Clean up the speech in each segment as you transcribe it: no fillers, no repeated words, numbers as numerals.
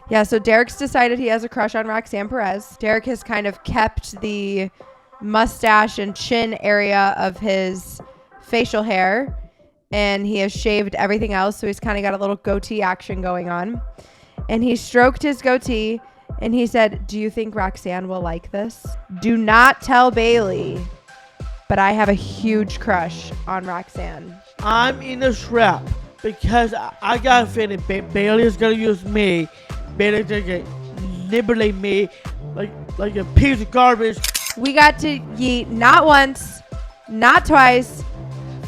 Yeah, so Derek's decided he has a crush on Roxanne Perez. Derek has kind of kept the mustache and chin area of his facial hair, and he has shaved everything else, so he's kind of got a little goatee action going on. And he stroked his goatee, and he said, do you think Roxanne will like this? Do not tell Bailey, but I have a huge crush on Roxanne. I'm in a trap because I got a feeling Bailey is going to use me. Bailey's going to manipulate me like a piece of garbage. We got to yeet not once, not twice,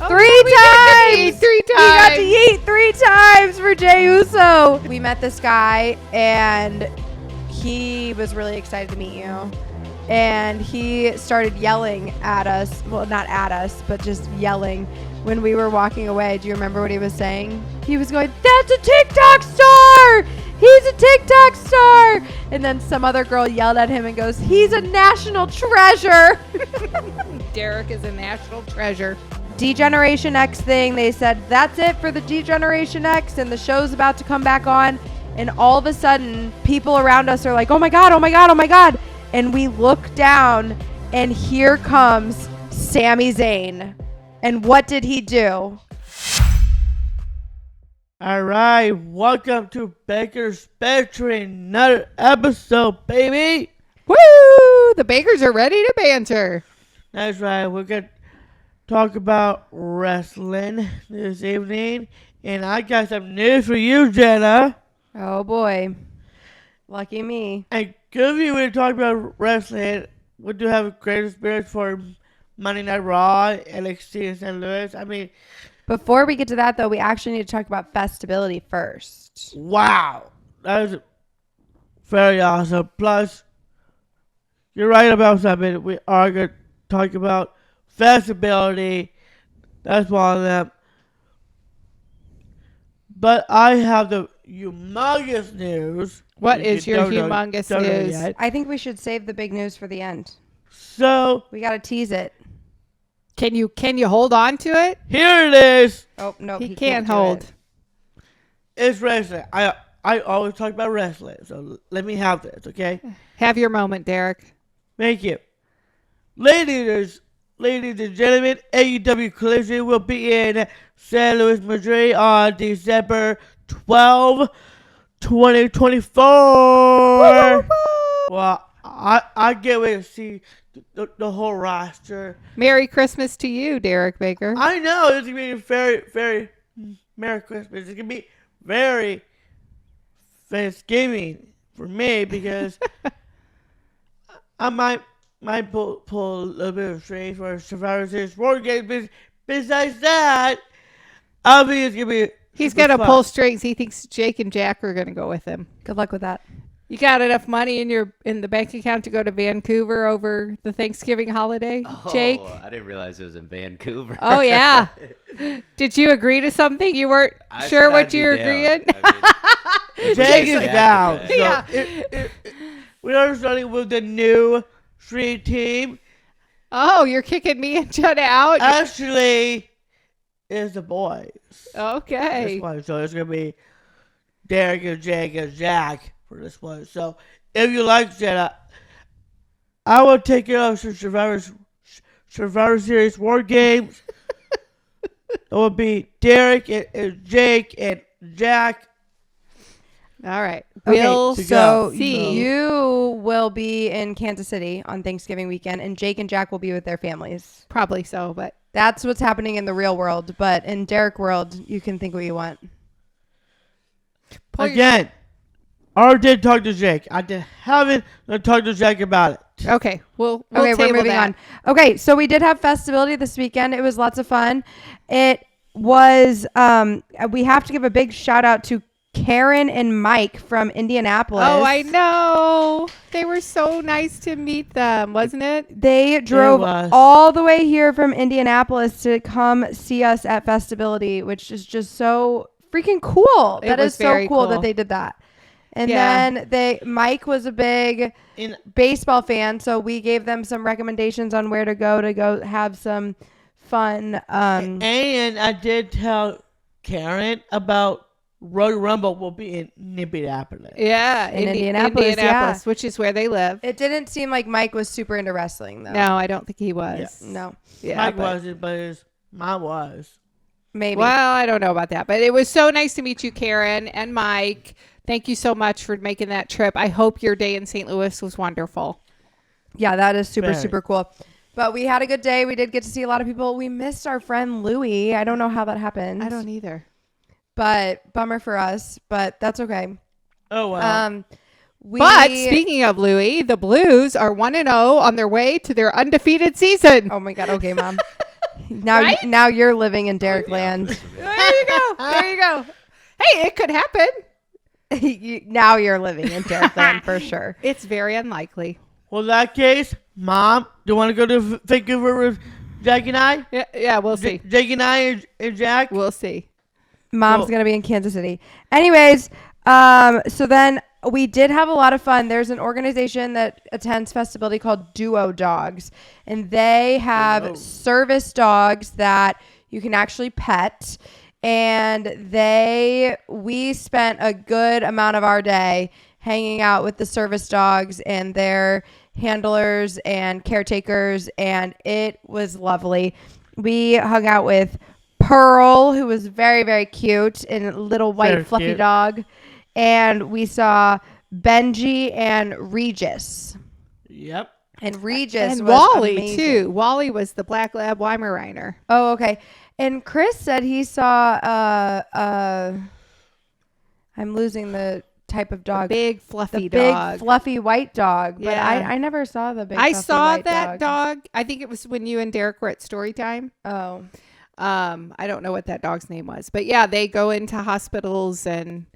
Oh, three times. Three times. We got to yeet 3 times for Jey Uso. We met this guy, and he was really excited to meet you. And he started yelling at us. Well, not at us, but just yelling when we were walking away. Do you remember what he was saying? He was going, that's a TikTok star! He's a TikTok star! And then some other girl yelled at him and goes, he's a national treasure! Derek is a national treasure. D-Generation X thing. They said, that's it for the D-Generation X, and the show's about to come back on. And all of a sudden, people around us are like, oh my God, oh my God, oh my God. And we look down, and here comes Sami Zayn. And what did he do? All right, welcome to Bakers Bantering, another episode, baby. Woo! The Bakers are ready to banter. That's right, we're going to talk about wrestling this evening. And I got some news for you, Jenna. Oh boy. Lucky me. And good of you when we talk about wrestling. We do have a great experience for Monday Night Raw, NXT in St. Louis. I mean, Before we get to that, though, we actually need to talk about Festability first. wow. That was very awesome. Plus, you're right about something. We are going to talk about Festability. That's one of them. But I have the humongous news. What If is you your don't know- humongous don't know news? yet. I think we should save the big news for the end. So, We got to tease it. Can you hold on to it? here it is. Oh, no. He can't do hold. it. It's wrestling. I always talk about wrestling, so let me have this, okay? Have your moment, Derek. Thank you. Ladies and gentlemen, AEW Collision will be in San Luis, Missouri on December 12, 2024. Well, I can't wait to see the whole roster. Merry Christmas to you, Derek Baker. I know this is going to be very, very Merry Christmas. It's going to be very Thanksgiving for me because I might pull a little bit of strings for Survivor Series War Games. Besides that, I think it's going to be He's super going to fun. pull strings. He thinks Jake and Jack are going to go with him. Good luck with that. You got enough money in the bank account to go to Vancouver over the Thanksgiving holiday, Jake? I didn't realize it was in Vancouver. Oh, yeah. Did you agree to something? You weren't I sure said what I'd you be were down. agreeing? Jake is down. So Yeah. we are starting with the new street team. Oh, you're kicking me and Jenna out? Actually, it's the boys. Okay. This one. So it's going to be Derek and Jake and Jack for this one. So if you like Jenna, I will take care of some Survivor Series War Games. It will be Derek and Jake and Jack. All right. Okay, We'll so see. you will be in Kansas City on Thanksgiving weekend, and Jake and Jack will be with their families. Probably so, but That's what's happening in the real world, but in Derek world, you can think what you want. Again, I already did talk to Jake. I haven't talked to Jake about it. okay. We'll Okay, we're table moving that. on. Okay, so we did have Festability this weekend. It was lots of fun. It was, we have to give a big shout out to Karen and Mike from Indianapolis. Oh, I know. They were so nice to meet them, wasn't it? They drove was. all the way here from Indianapolis to come see us at Festability, which is just so freaking cool. It That was is so very cool cool. that they did that. And Yeah. then Mike was a big In baseball fan, so we gave them some recommendations on where to go have some fun. And I did tell Karen about Royal Rumble will be in Indianapolis. Yeah, In Indianapolis, yeah. which is where they live. It didn't seem like Mike was super into wrestling, though. No, I don't think he was. Yes. No. Yeah, Mike but- wasn't, but his mom was. Maybe. Well, I don't know about that, but it was so nice to meet you, Karen and Mike. Thank you so much for making that trip. I hope your day in St. Louis was wonderful. Yeah, that is super, Very. super cool. But we had a good day. We did get to see a lot of people. We missed our friend Louie. I don't know how that happened. I don't either. But bummer for us, but that's okay. Oh, wow. But speaking of Louis, the Blues are 1-0 on their way to their undefeated season. Oh my God. Okay, Mom. Now, Right? now you're living in Derek land. There you go. There you go. Hey, it could happen. Now you're living in Derek land for sure. It's very unlikely. Well, in that case, Mom, do you want to go to Vancouver with Jack and I? Yeah, we'll see. Jake and I and Jack? We'll see. Mom's Cool. going to be in Kansas City. Anyways, so then we did have a lot of fun. There's an organization that attends Festability called Duo Dogs, and they have service dogs that you can actually pet. And we spent a good amount of our day hanging out with the service dogs and their handlers and caretakers, and it was lovely. We hung out with Pearl, who was very, very cute, and a little white Very fluffy cute. dog. And we saw Benji and Regis. Yep. And Regis And was Wally, amazing. too. Wally was the Black Lab Weimaraner. Oh, okay. And Chris said he saw I'm losing the type of dog. Big, fluffy the dog. big fluffy white dog. But Yeah. I never saw the big I fluffy saw white that dog. I think it was when you and Derek were at story time. Oh. I don't know what that dog's name was, but yeah, they go into hospitals and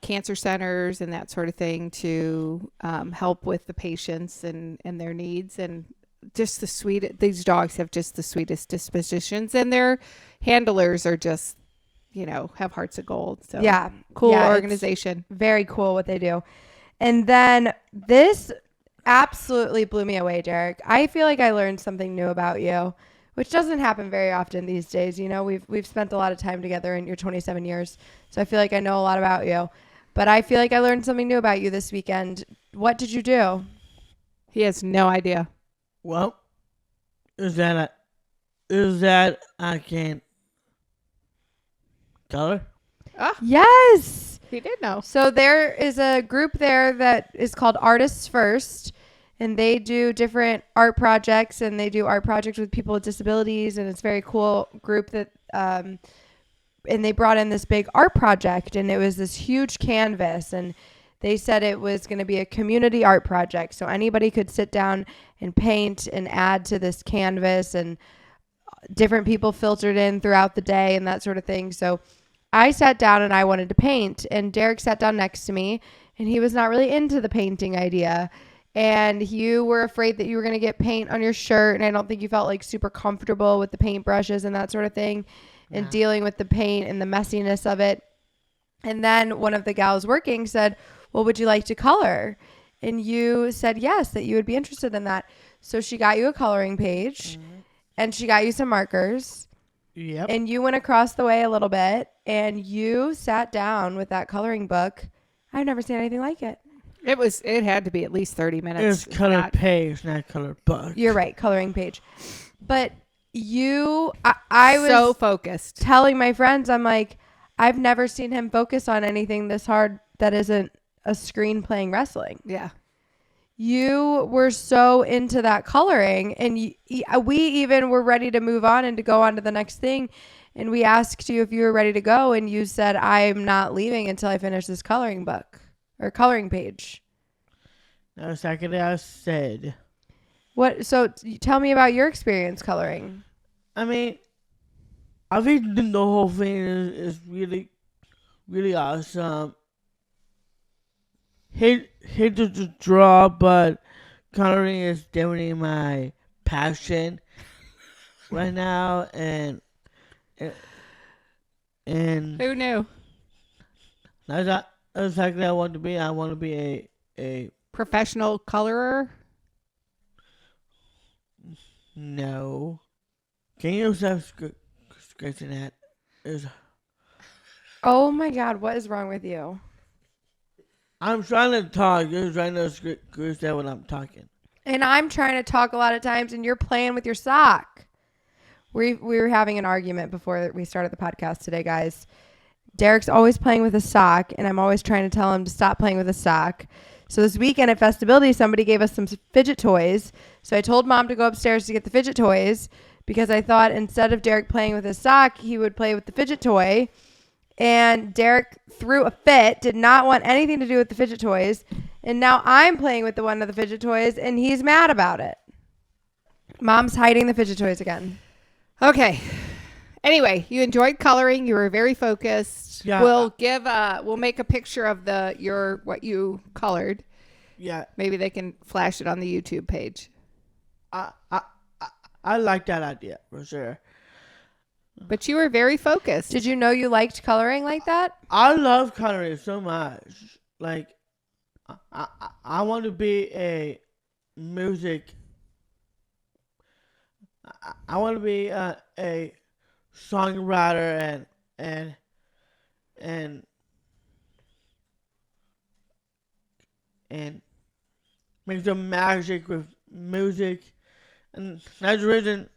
cancer centers and that sort of thing to help with the patients and their needs. And just these dogs have just the sweetest dispositions, and their handlers are just, have hearts of gold. So Yeah. cool Yeah, it's organization. very cool what they do. And then this absolutely blew me away, Derek. I feel like I learned something new about you, which doesn't happen very often these days. We've spent a lot of time together in your 27 years, so I feel like I know a lot about you. But I feel like I learned something new about you this weekend. What did you do? He has no idea. Well, is that I can color? Yes. He did know. So there is a group there that is called Artists First, and they do different art projects, and they do art projects with people with disabilities, and it's a very cool group that and they brought in this big art project, and it was this huge canvas, and they said it was going to be a community art project, so anybody could sit down and paint and add to this canvas, and different people filtered in throughout the day and that sort of thing. So I sat down and I wanted to paint, and Derek sat down next to me, and he was not really into the painting idea. And you were afraid that you were going to get paint on your shirt, and I don't think you felt like super comfortable with the paint brushes and that sort of thing, and dealing with the paint and the messiness of it. And then one of the gals working said, well, would you like to color? And you said yes, that you would be interested in that. So she got you a coloring page, and she got you some markers. Yep. And you went across the way a little bit, and you sat down with that coloring book. I've never seen anything like it. It had to be at least 30 minutes. It's color Not- page, not color book. You're right, coloring page. But I was so focused. telling my friends, I'm like, I've never seen him focus on anything this hard that isn't a screen playing wrestling. Yeah. You were so into that coloring, and we even were ready to move on and to go on to the next thing. And we asked you if you were ready to go, and you said, I'm not leaving until I finish this coloring book or coloring page. That's exactly what I said. What? So tell me about your experience coloring. I mean, I think the whole thing is really, really awesome. Hate to draw, but coloring is definitely my passion right now, and Who knew? that's exactly what I want to be. I want to be a Professional colorer? no. Can you stop scratching that? Is Oh my God, what is wrong with you? I'm trying to talk. You're trying to screw that when I'm talking. And I'm trying to talk a lot of times, and you're playing with your sock. We were having an argument before we started the podcast today, guys. Derek's always playing with a sock, and I'm always trying to tell him to stop playing with a sock. So this weekend at Festability, somebody gave us some fidget toys. So I told Mom to go upstairs to get the fidget toys because I thought instead of Derek playing with his sock, he would play with the fidget toy. And Derek threw a fit, did not want anything to do with the fidget toys. And now I'm playing with one of the fidget toys, and he's mad about it. Mom's hiding the fidget toys again. Okay. Anyway, you enjoyed coloring. You were very focused. Yeah. We'll make a picture of what you colored. Yeah. Maybe they can flash it on the YouTube page. I like that idea for sure. But you were very focused. Did you know you liked coloring like that? I love coloring so much. Like, I want to be a music. I want to be a songwriter and make some magic with music, and that's the reason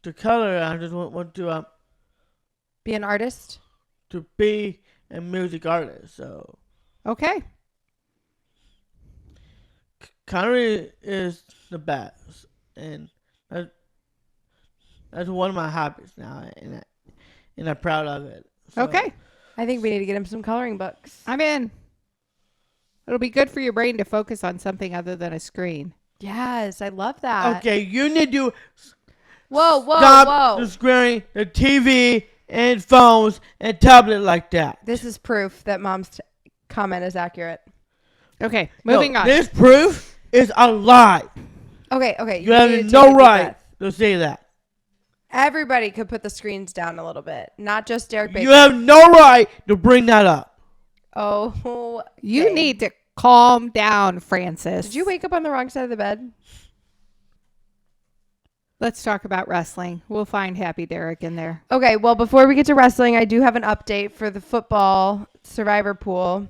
to color. I just want to Be an artist? to be a music artist. So Okay. coloring is the best, and that's one of my hobbies now, and I'm proud of it. So, Okay. I think we need to get him some coloring books. I'm in. It'll be good for your brain to focus on something other than a screen. Yes, I love that. Okay, you need to Whoa, whoa, stop whoa. the screen, the TV, and phones and tablet like that. This is proof that Mom's comment is accurate. Okay, moving No, on. This proof is a lie. Okay. You have need to take a no deep right breath. to say that. Everybody could put the screens down a little bit, not just Derek Baker. You have no right to bring that up. Oh, You okay. need to calm down, Francis. Did you wake up on the wrong side of the bed? Let's talk about wrestling. We'll find Happy Derek in there. Okay, well, before we get to wrestling, I do have an update for the football survivor pool.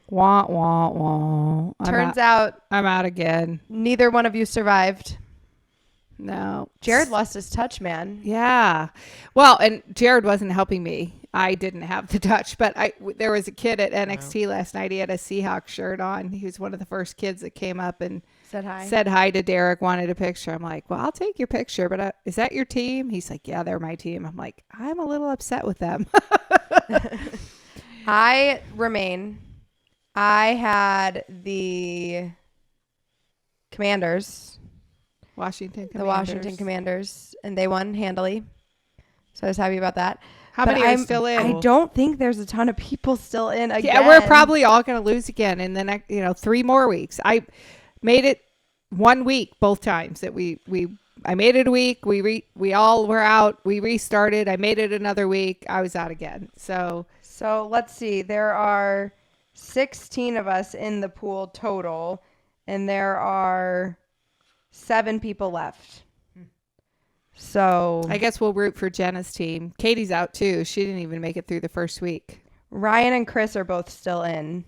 Wah, wah, wah. Turns out I'm out again. neither one of you survived. No. Jared lost his touch, man. Yeah. Well, and Jared wasn't helping me. I didn't have the touch, but there was a kid at NXT last night. He had a Seahawks shirt on. He was one of the first kids that came up and Said hi to Derek, wanted a picture. I'm like, well, I'll take your picture, but is that your team? He's like, yeah, they're my team. I'm like, I'm a little upset with them. I remain. I had the Commanders, Washington Commanders. the Washington Commanders, and they won handily. So I was happy about that. How But many are still in? I don't think there's a ton of people still in again. Yeah, we're probably all going to lose again in the next, 3 more weeks. I made it 1 week both times that I made it a week. We all were out. We restarted. I made it another week. I was out again. So let's see. There are 16 of us in the pool total, and there are 7 people left. So I guess we'll root for Jenna's team. Katie's out too. She didn't even make it through the first week. Ryan and Chris are both still in.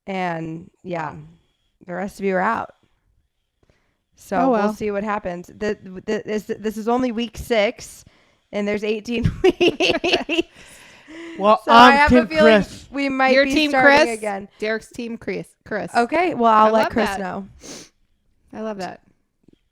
And yeah, the rest of you are out. So we'll see what happens. This is only week 6, and there's 18 weeks. Well, So I I'm have Team a feeling Chris. we might Your be team, starting Chris. again. Derek's team, Chris. Okay, well, I'll I let love Chris that. know. I love that.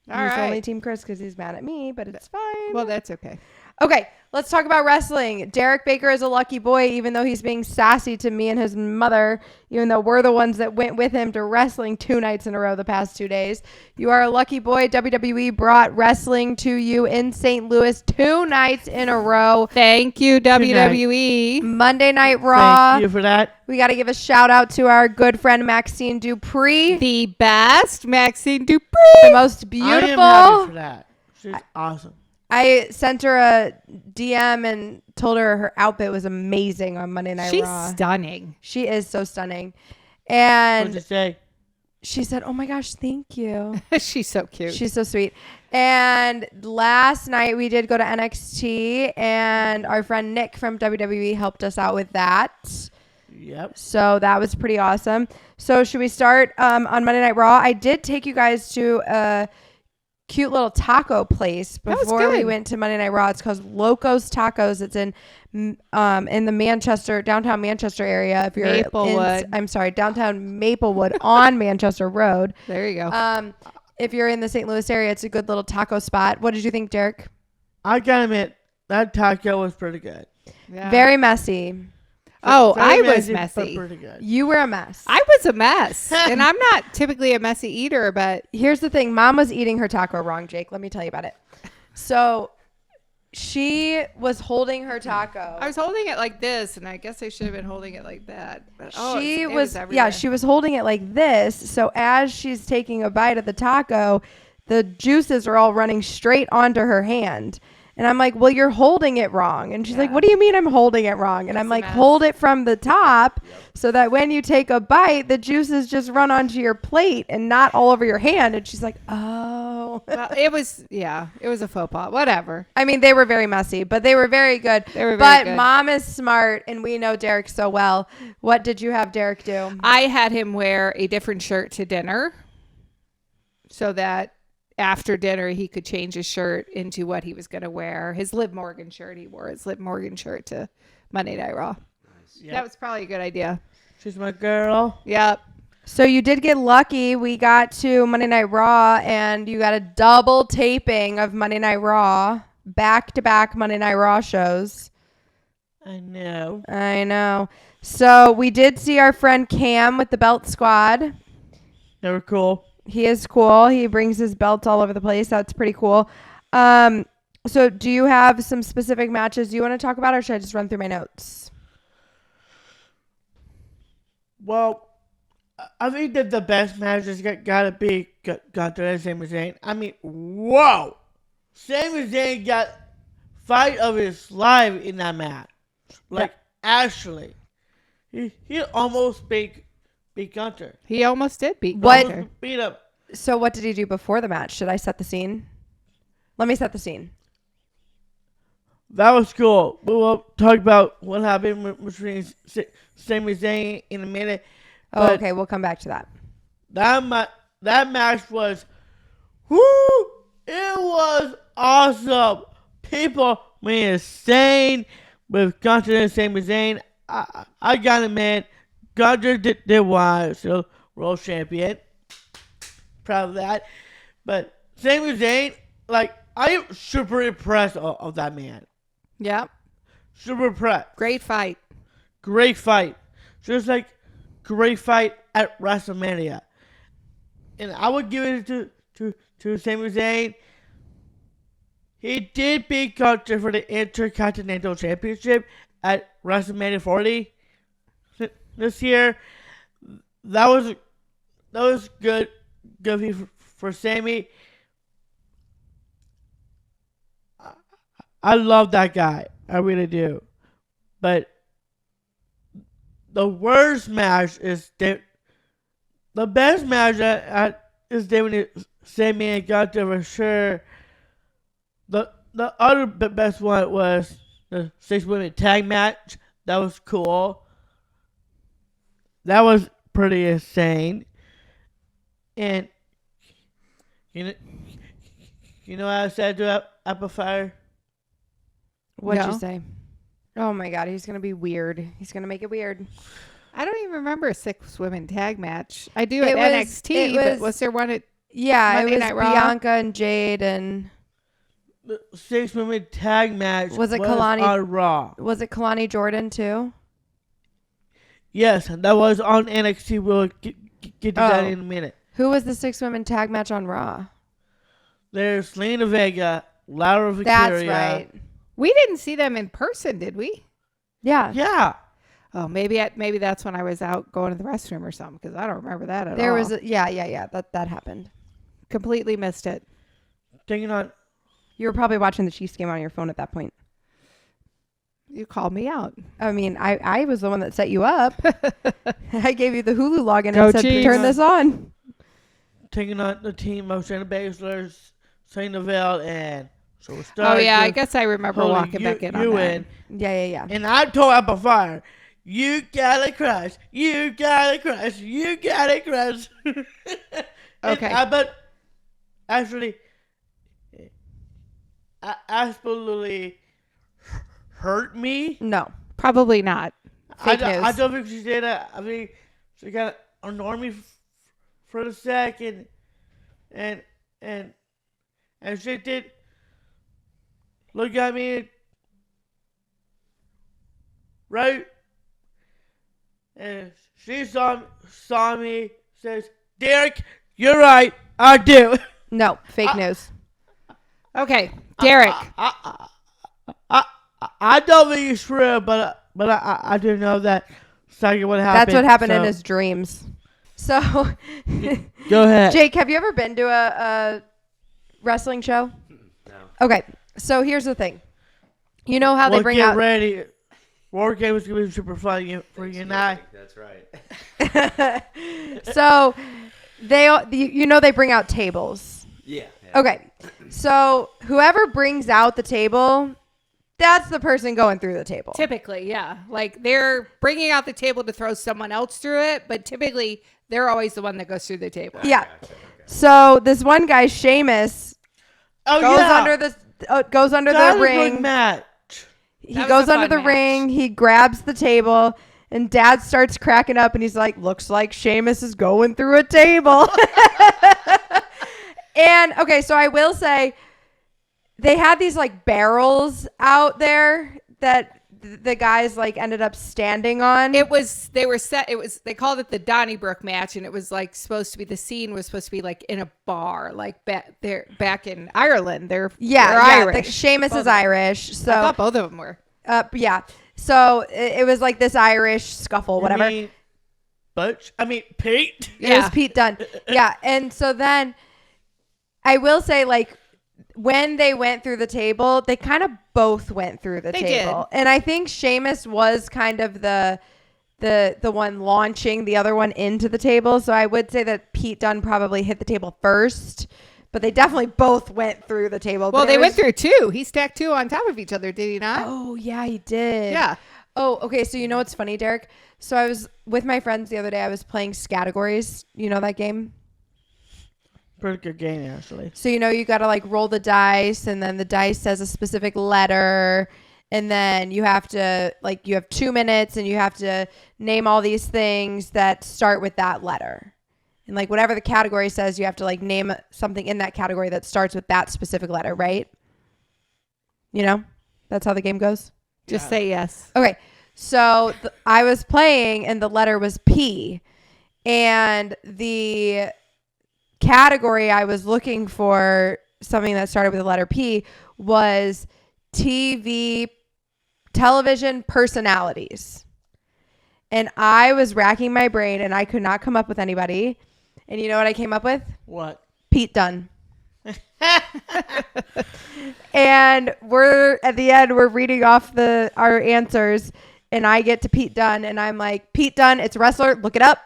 All He's right. only Team Chris because he's mad at me, but it's fine. Well, that's okay. Okay, let's talk about wrestling. Derek Baker is a lucky boy, even though he's being sassy to me and his mother, even though we're the ones that went with him to wrestling 2 nights in a row the past 2 days. You are a lucky boy. WWE brought wrestling to you in St. Louis 2 nights in a row. Thank you, WWE. Monday Night Raw. Thank you for that. We got to give a shout out to our good friend Maxine Dupree, The best, Maxine Dupree. the most I am beautiful. happy for that. She's awesome. I sent her a DM and told her outfit was amazing on Monday Night She's Raw. stunning. She is so stunning. What'd And you say? she said, "Oh my gosh, thank you." She's so cute. She's so sweet. And last night we did go to NXT, and our friend Nick from WWE helped us out with that. Yep. So that was pretty awesome. So should we start on Monday Night Raw? I did take you guys to a cute little taco place That was before we good. went to Monday Night Raw. It's called Locos Tacos. It's in the downtown Manchester area. If you're Maplewood. downtown Maplewood on Manchester Road. There you go. If you're in the St. Louis area, it's a good little taco spot. What did you think, Derek? I gotta admit, that taco was pretty good. Yeah. Very messy. Oh, Very I was but messy. pretty good. You were a mess. I was a mess. And I'm not typically a messy eater, but Here's the thing. Mom was eating her taco wrong, Jake. Let me tell you about it. So she was holding her taco. I was holding it like this, and I guess I should have been holding it like that. But, She was everywhere. she was holding it like this. So as she's taking a bite of the taco, the juices are all running straight onto her hand. And I'm like, well, you're holding it wrong. And she's like, what do you mean I'm holding it wrong? And I'm like, hold it from the top so that when you take a bite, the juices just run onto your plate and not all over your hand. And she's like, oh. Well, it was a faux pas. Whatever. I mean, they were very messy, but they were very good. They were very but good. Mom is smart, and we know Derek so well. What did you have Derek do? I had him wear a different shirt to dinner so that after dinner he could change his shirt into what he was going to wear. His Liv Morgan shirt. He wore his Liv Morgan shirt to Monday Night Raw. Yep. That was probably a good idea. She's my girl. Yep. So you did get lucky. We got to Monday Night Raw, and you got a double taping of Monday Night Raw, back-to-back Monday Night Raw shows. I know. I know. So we did see our friend Cam with the Belt Squad. They were cool. He is cool. He brings his belts all over the place. That's pretty cool. So do you have some specific matches you want to talk about, or should I just run through my notes? Well, I think that the best match has gotta be Gunter and Sami Zayn. I mean, whoa! Sami Zayn got fight of his life in that match. Like, actually. He almost beat Gunter. He almost did beat What- Gunter. Beat him. So what did he do before the match? Should I set the scene? Let me set the scene. That was cool. We will talk about what happened between Sami Zayn in a minute. Oh, But okay. We'll come back to that. that match was, whoo! It was awesome. People went insane with Gunter and Sami Zayn. I gotta admit, Gunter did win, so world champion. Proud of that. But Sami Zayn, like, I am super impressed of that man. Yep. Super impressed. Great fight. Great fight. Just like great fight at WrestleMania. And I would give it to Sami Zayn. He did beat Gunter for the Intercontinental Championship at WrestleMania 40 this year. That was good for Sami. I love that guy. I really do. But the worst match is the best match is David Sami and Gunter for sure. The other best one was the 6-women tag match. That was cool. That was pretty insane. And you know what I said to Amplifier? What'd No. you say? Oh my God, he's gonna be weird. He's gonna make it weird. I don't even remember a 6-women tag match. I do It at was- NXT, it but was- was there one at Yeah, Monday it was Night Raw? Bianca and Jade, and The 6-women tag match Was it Kalani? on Raw. was it Kalani Jordan too? Yes, that was on NXT. We'll get to that Oh. in a minute. Who was the 6-women tag match on Raw? There's Selena Vega, Laura Victoria. That's right. We didn't see them in person, did we? Yeah. Yeah. Oh, maybe that's when I was out going to the restroom or something, because I don't remember that at There all. was yeah. That happened. Completely missed it. Taking on. You were probably watching the Chiefs game on your phone at that point. You called me out. I mean, I was the one that set you up. I gave you the Hulu login Go and said, Chiefs. turn this on. taking on the team of Shayna Baszler, Sonya Deville, and so we're Oh starting yeah, I with guess I remember Holy walking back in on you that. in. Yeah. And I told Apple Fire, you gotta crush, you gotta crush, you gotta crush. Okay. But actually, absolutely hurt me. No. Probably not. Fake I news. don't think she did that. I mean, she got annoyed me for the second, and she did look at me, right? And she saw me, says, Derek, you're right, I do. No. Fake news. Okay, Derek. I don't think it's true, but I do know that second what happened. That's what happened in so- his dreams. So, Go ahead. Jake, have you ever been to a wrestling show? No. Okay. So here's the thing. You know how they bring get out. ready. War Game is going to be super fun for you and I. That's right. So they bring out tables. Yeah. Okay. So whoever brings out the table, that's the person going through the table. Typically, yeah. Like they're bringing out the table to throw someone else through it, but typically they're always the one that goes through the table. Yeah. Gotcha, okay. So this one guy, Seamus, Oh, goes yeah. under That the was a good ring. match. He That was goes a under fun the match. ring. He grabs the table, and Dad starts cracking up, and he's like, "Looks like Seamus is going through a table." And okay, so I will say, they had these like barrels out there that the guys like ended up standing on. They called it the Donnybrook match, and it was like supposed to be, the scene was supposed to be like in a bar, like back in Ireland. They're Irish. Seamus Both is of them. Irish, I so thought both of them were. yeah. So it was like this Irish scuffle, whatever. I mean, Pete. It was Pete Dunne. Yeah. And so then I will say, like, when they went through the table, they kind of both went through the They table. And I think Seamus was kind of the one launching the other one into the table. So I would say that Pete Dunne probably hit the table first, but they definitely both went through the table. Well, But they it went was- through two. He stacked two on top of each other, did he not? Oh, yeah, he did. Yeah. Oh, okay. So you know what's funny, Derek? So I was with my friends the other day. I was playing Categories. You know that game? Pretty good game, actually. So, you got to like roll the dice, and then the dice says a specific letter. And then you have to, like, you have 2 minutes, and you have to name all these things that start with that letter. And like whatever the category says, you have to like name something in that category that starts with that specific letter, right? That's how the game goes. Just say yes. Okay. So I was playing, and the letter was P. And the category I was looking for, something that started with the letter P, was television personalities. And I was racking my brain, and I could not come up with anybody. And you know what I came up with? What? Pete Dunne. And we're at the end, we're reading off our answers, and I get to Pete Dunne, and I'm like, Pete Dunne, it's a wrestler, look it up.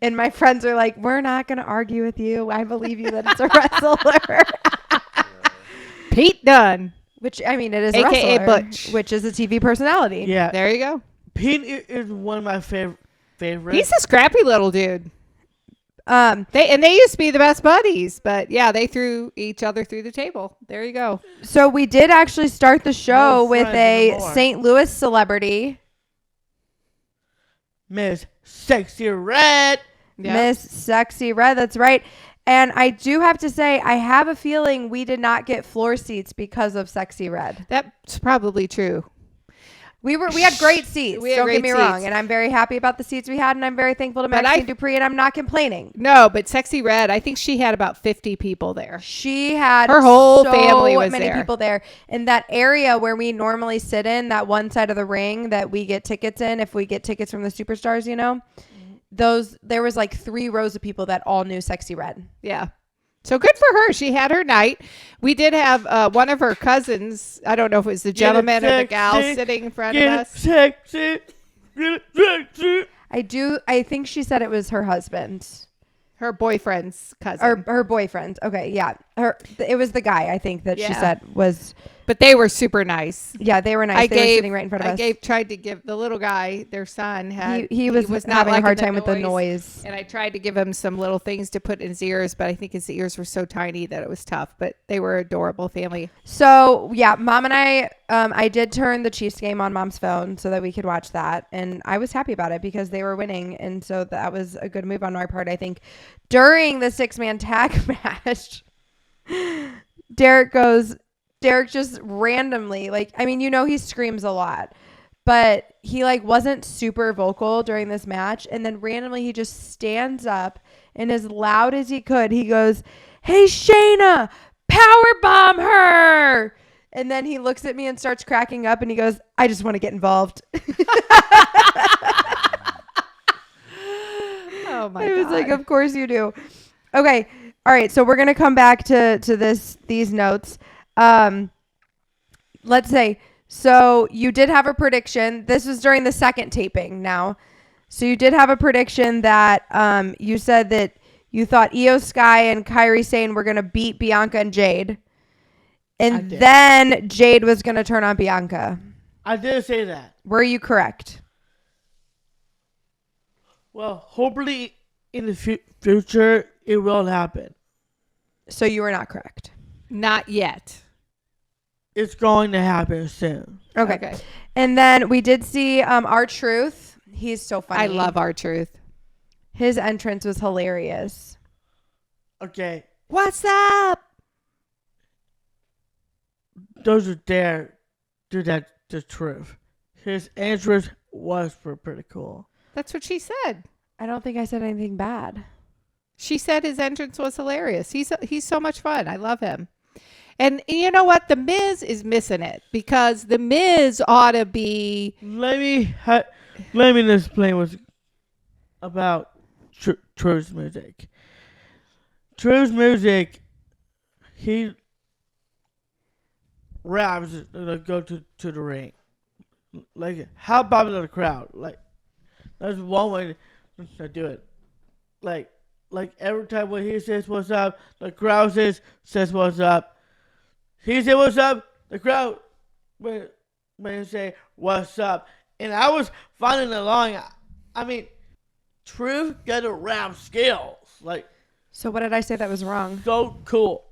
And my friends are like, we're not going to argue with you. I believe you that it's a wrestler. Pete Dunne. Which, I mean, it is AKA a wrestler, Butch. which is a TV personality. Yeah. There you go. Pete is one of my favorites. He's a scrappy little dude. Um, They used to be the best buddies, but yeah, they threw each other through the table. There you go. so we did actually start the show No with friends a anymore. St. Louis celebrity, Miss Sexy Red. Yeah. Miss Sexyy Red. That's right. And I do have to say, I have a feeling we did not get floor seats because of Sexyy Red. That's probably true. We had great seats. We had Don't get great me wrong. seats. And I'm very happy about the seats we had, and I'm very thankful to But Maxine Dupree, and I'm not complaining. No, but Sexyy Red, I think she had about 50 people there. She had Her whole so family was many there. people there. And that area where we normally sit in, that one side of the ring that we get tickets in, if we get tickets from the superstars, there was like 3 rows of people that all knew Sexyy Red. Yeah. So good for her. She had her night. We did have one of her cousins. I don't know if it was the gentleman or the gal sexy, sitting in front of Get it us. sexy. Get it sexy. I think she said it was her husband. Her boyfriend's cousin. Or her boyfriend. Okay, yeah. It was the guy, I think, that she Yeah. said was. But they were super nice. Yeah, they were nice. They were sitting right in front of us. Tried to give the little guy, their son, He was not having a liking hard time with the noise. And I tried to give him some little things to put in his ears, but I think his ears were so tiny that it was tough. But they were adorable family. So, yeah, Mom and I did turn the Chiefs game on Mom's phone so that we could watch that. And I was happy about it because they were winning. And so that was a good move on our part, I think. During the 6-man tag match, Derek just randomly, like, I mean, he screams a lot, but he wasn't super vocal during this match. And then randomly he just stands up and as loud as he could, he goes, "Hey, Shayna, powerbomb her." And then he looks at me and starts cracking up and he goes, "I just want to get involved." Oh my I God. was like, of course you do. Okay. All right. So we're going to come back to these notes. Let's say, so you did have a prediction. This was during the second taping now. So you did have a prediction that you said that you thought Io Sky and Kairi Sane were going to beat Bianca and Jade. And then Jade was going to turn on Bianca. I did say that. Were you correct? Well, hopefully in the future it will happen. So you were not correct. Not yet. It's going to happen soon. Okay. And then we did see R-Truth. He's so funny. I love R-Truth. His entrance was hilarious. Okay. What's up? Those are there do that the truth. His entrance was pretty cool. That's what she said. I don't think I said anything bad. She said his entrance was hilarious. He's so much fun. I love him. And you know what? The Miz is missing it because the Miz ought to be. Let me explain what's about Truth's music. Truth's music, he raps go to the ring. Like, how popular the crowd? Like, that's one way to do it. Like every time when he says what's up, the crowd says what's up. He said what's up, the crowd when he say what's up. And I was following along. I mean, Truth got a rap skills. Like, So what did I say that was wrong? so cool.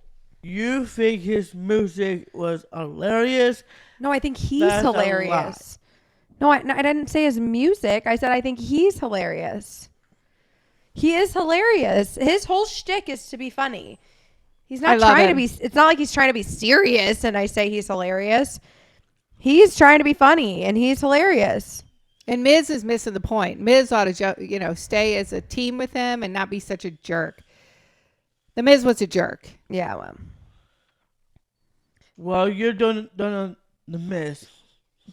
You think his music was hilarious? No, I think he's That's a lie. hilarious. No, I didn't say his music. I said I think he's hilarious. He is hilarious. His whole shtick is to be funny. He's not trying to be. It's not like he's trying to be serious. And I say he's hilarious. He's trying to be funny, and he's hilarious. And Miz is missing the point. Miz ought to, stay as a team with him and not be such a jerk. The Miz was a jerk. Yeah, well. Well, you're doing the Miz.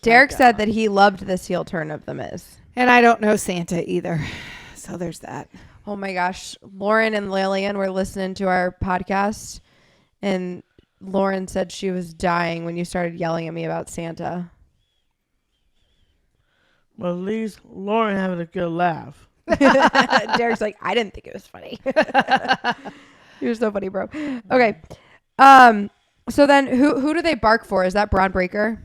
Derek said that he loved this heel turn of The Miz. And I don't know Santa either. So there's that. Oh my gosh. Lauren and Lillian were listening to our podcast, and Lauren said she was dying when you started yelling at me about Santa. Well, at least Lauren having a good laugh. Derek's like, I didn't think it was funny. You're so funny, bro. Okay. So then who do they bark for? Is that Braun Breaker?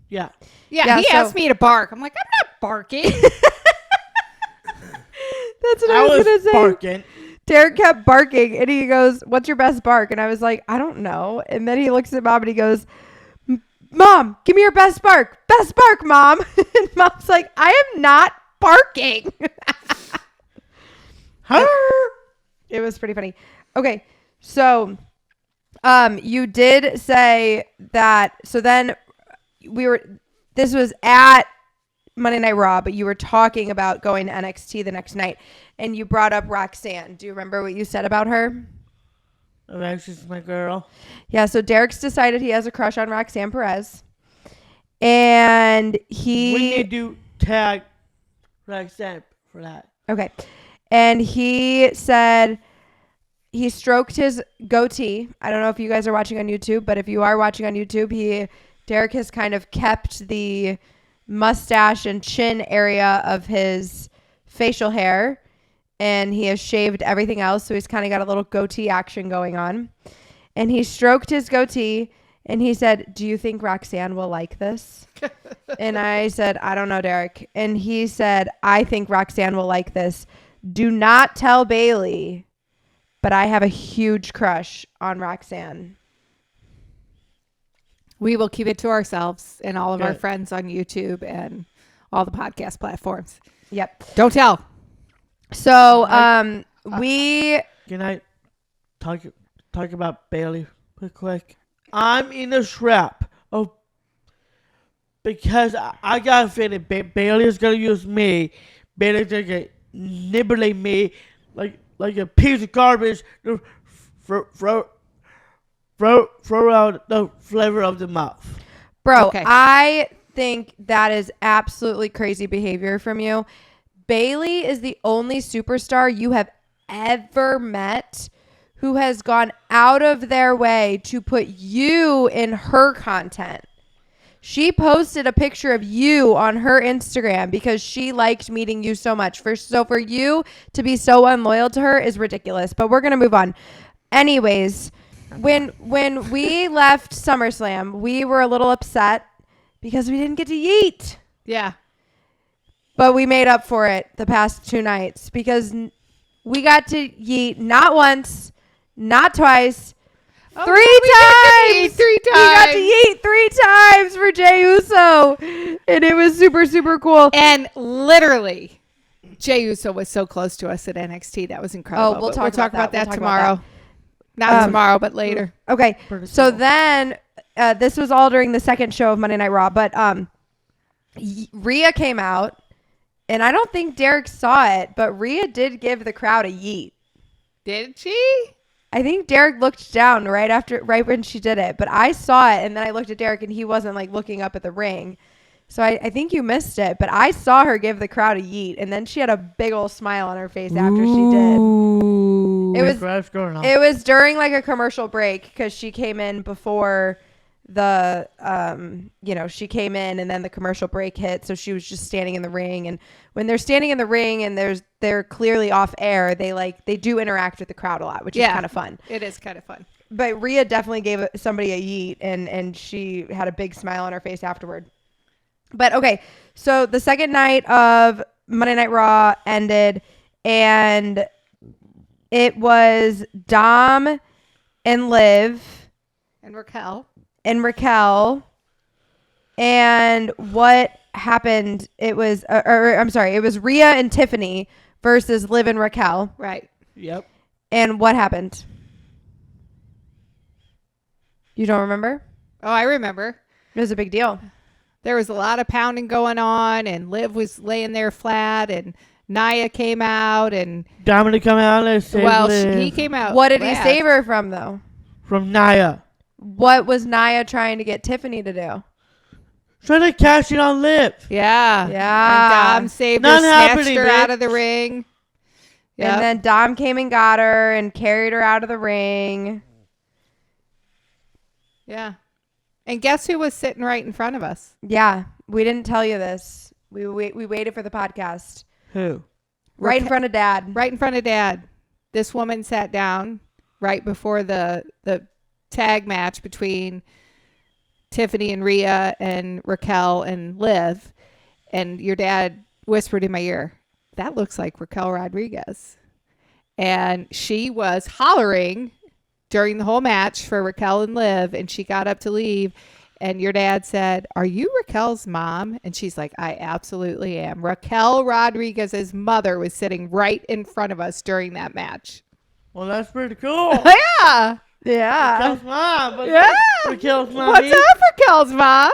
Yeah. Yeah, he asked me to bark. I'm like, I'm not barking. That's what I was going to say. Barking. Derek kept barking, and he goes, "What's your best bark?" And I was like, "I don't know." And then he looks at Mom, and he goes, "Mom, give me your best bark. Best bark, Mom." And Mom's like, "I am not barking." It was pretty funny. Okay, so you did say that. So then this was at Monday Night Raw, but you were talking about going to NXT the next night, and you brought up Roxanne. Do you remember what you said about her? Alexis, my girl. Yeah, so Derek's decided he has a crush on Roxanne Perez, and We need to tag Roxanne for that. Okay. And he said he stroked his goatee. I don't know if you guys are watching on YouTube, but if you are watching on YouTube, Derek has kind of kept the mustache and chin area of his facial hair. and he has shaved everything else. So he's kind of got a little goatee action going on. And he stroked his goatee and he said, "Do you think Roxanne will like this?" And I said, "I don't know, Derek." And he said, "I think Roxanne will like this. Do not tell Bailey, but I have a huge crush on Roxanne." We will keep it to ourselves and all of our Good. friends on YouTube and all the podcast platforms. Yep. Don't tell. So we Can I talk about Bailey real quick? I'm in a trap of because I got a feeling Bailey is gonna use me. Bailey's gonna nibble me like a piece of garbage. Throw out the flavor of the mouth. Bro, Okay. I think that is absolutely crazy behavior from you. Bailey is the only superstar you have ever met who has gone out of their way to put you in her content. She posted a picture of you on her Instagram because she liked meeting you so much. So for you to be so unloyal to her is ridiculous. But we're going to move on. Anyways, when we left SummerSlam, we were a little upset because we didn't get to yeet. Yeah. But we made up for it the past 2 nights because we got to yeet not once, not twice, Oh, 3 we times. did yeet 3 We got to times. yeet 3 times for Jey Uso. And it was super, super cool. And literally, Jey Uso was so close to us at NXT. That was incredible. Oh, we'll But talk about about that. that We'll talk tomorrow. about Not tomorrow, but later. Okay. Pretty So cool. then this was all during the second show of Monday Night Raw. But Rhea came out. And I don't think Derek saw it, but Rhea did give the crowd a yeet. Did she? I think Derek looked down right when she did it, but I saw it and then I looked at Derek and he wasn't like looking up at the ring. So I think you missed it, but I saw her give the crowd a yeet and then she had a big old smile on her face after she did. It was during like a commercial break because she came in before the she came in and then the commercial break hit, so she was just standing in the ring. And when they're standing in the ring and they're clearly off air, they do interact with the crowd a lot, which is kind of fun. It is kind of fun. But Rhea definitely gave somebody a yeet and she had a big smile on her face afterward. But okay, so the second night of Monday Night Raw ended and it was Dom and Liv And Raquel. and Raquel. And what happened? It was, it was Rhea and Tiffany versus Liv and Raquel. Right. Yep. And what happened? You don't remember? Oh, I remember. It was a big deal. There was a lot of pounding going on, and Liv was laying there flat, and Nia came out, and Dominic come out and saved Liv he came out. What did he flat. save her from, though? from Nia. What was Nia trying to get Tiffany to do? Trying to cash in on Liv. Yeah. Yeah. And Dom saved Not her, snatched happening, her bitch. out of the ring. Yep. And then Dom came and got her and carried her out of the ring. Yeah. And guess who was sitting right in front of us? Yeah, we didn't tell you this. We waited for the podcast. Who? Right in front of Dad. Right in front of Dad. This woman sat down right before the tag match between Tiffany and Rhea and Raquel and Liv. And your dad whispered in my ear, "That looks like Raquel Rodriguez." And she was hollering during the whole match for Raquel and Liv, and she got up to leave, and your dad said, "Are you Raquel's mom?" And she's like, "I absolutely am." Raquel Rodriguez's mother was sitting right in front of us during that match. Well, that's pretty cool. Yeah. Yeah. Raquel's mom. But Yeah. Raquel's mom. What's up, Raquel's mom?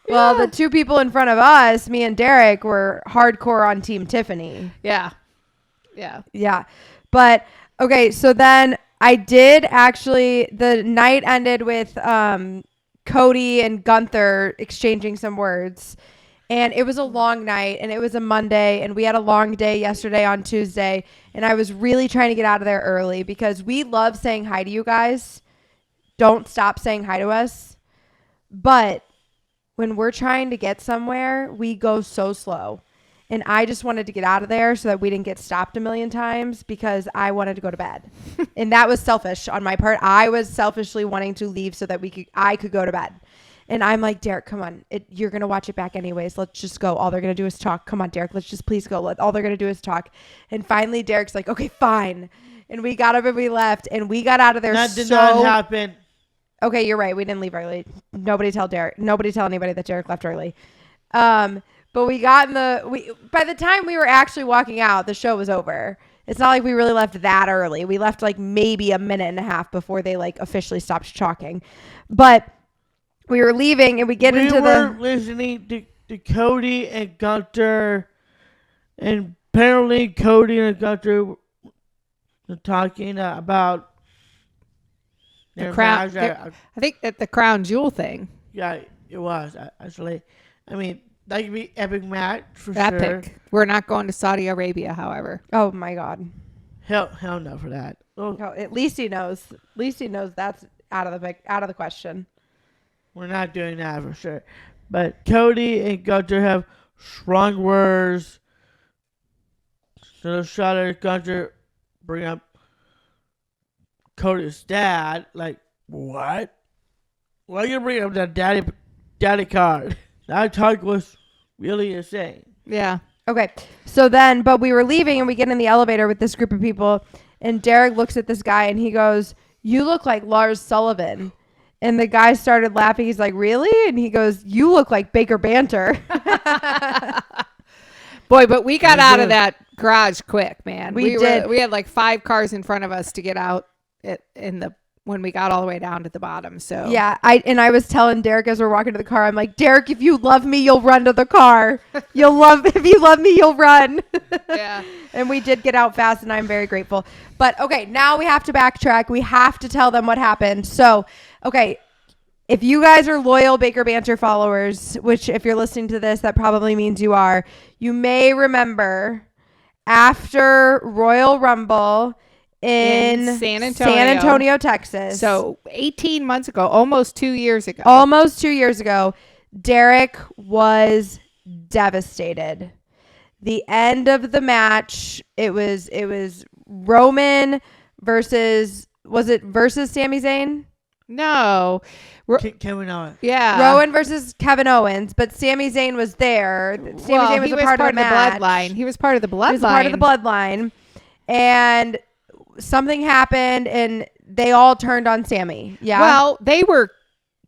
Well, the two people in front of us, me and Derek, were hardcore on Team Tiffany. Yeah. Yeah. Yeah. But, okay, so then I did actually, the night ended with Cody and Gunther exchanging some words. And it was a long night, and it was a Monday, and we had a long day yesterday on Tuesday. And I was really trying to get out of there early because we love saying hi to you guys. Don't stop saying hi to us. But when we're trying to get somewhere, we go so slow. And I just wanted to get out of there so that we didn't get stopped a million times because I wanted to go to bed. And that was selfish on my part. I was selfishly wanting to leave so that I could go to bed. And I'm like, Derek, come on. You're going to watch it back anyways. Let's just go. All they're going to do is talk. Come on, Derek. Let's just please go. All they're going to do is talk. And finally, Derek's like, okay, fine. And we got up and we left. And we got out of there. That did not happen. Okay, you're right. We didn't leave early. Nobody tell anybody that Derek left early. But we got by the time we were actually walking out, the show was over. It's not like we really left that early. We left like maybe a minute and a half before they like officially stopped talking. But we were leaving and we were listening to Cody and Gunter, and apparently Cody and Gunter were talking about The their crown. match. I think at the crown jewel thing. Yeah, it was actually. I mean, that could be epic match for Epic. sure. We're not going to Saudi Arabia, however. Oh my God. Hell no for that. Oh, Oh, at least he knows. At least he knows that's out of the question. we're not doing that for sure. But Cody and Gunter have strong words. So the shot at Gunter bring up Cody's dad. Like, what? Why are you bringing up that daddy card? That talk was really insane. Yeah. Okay. So then, but we were leaving and we get in the elevator with this group of people and Derek looks at this guy and he goes, "You look like Lars Sullivan." And the guy started laughing. He's like, "Really?" And he goes, "You look like Baker Banter." Boy, but we got out of that garage quick, man. We did. We had like 5 cars in front of us to get out when we got all the way down to the bottom. So Yeah, I was telling Derek as we're walking to the car, I'm like, "Derek, if you love me, you'll run to the car. If you love me, you'll run." Yeah. And we did get out fast, and I'm very grateful. But okay, now we have to backtrack. We have to tell them what happened. So, okay, if you guys are loyal Baker Banter followers, which if you're listening to this, that probably means you are, you may remember after Royal Rumble in San Antonio, Texas. So 18 months ago, almost 2 years ago. Almost 2 years ago, Derek was devastated. The end of the match, it was Roman versus Sami Zayn? No. Kevin Owens. Yeah. Rowan versus Kevin Owens, but Sami Zayn was there. Sami Zayn was he a part of the match. bloodline. He was part of the bloodline. He was part of the bloodline. And something happened and they all turned on Sami. Yeah. Well, they were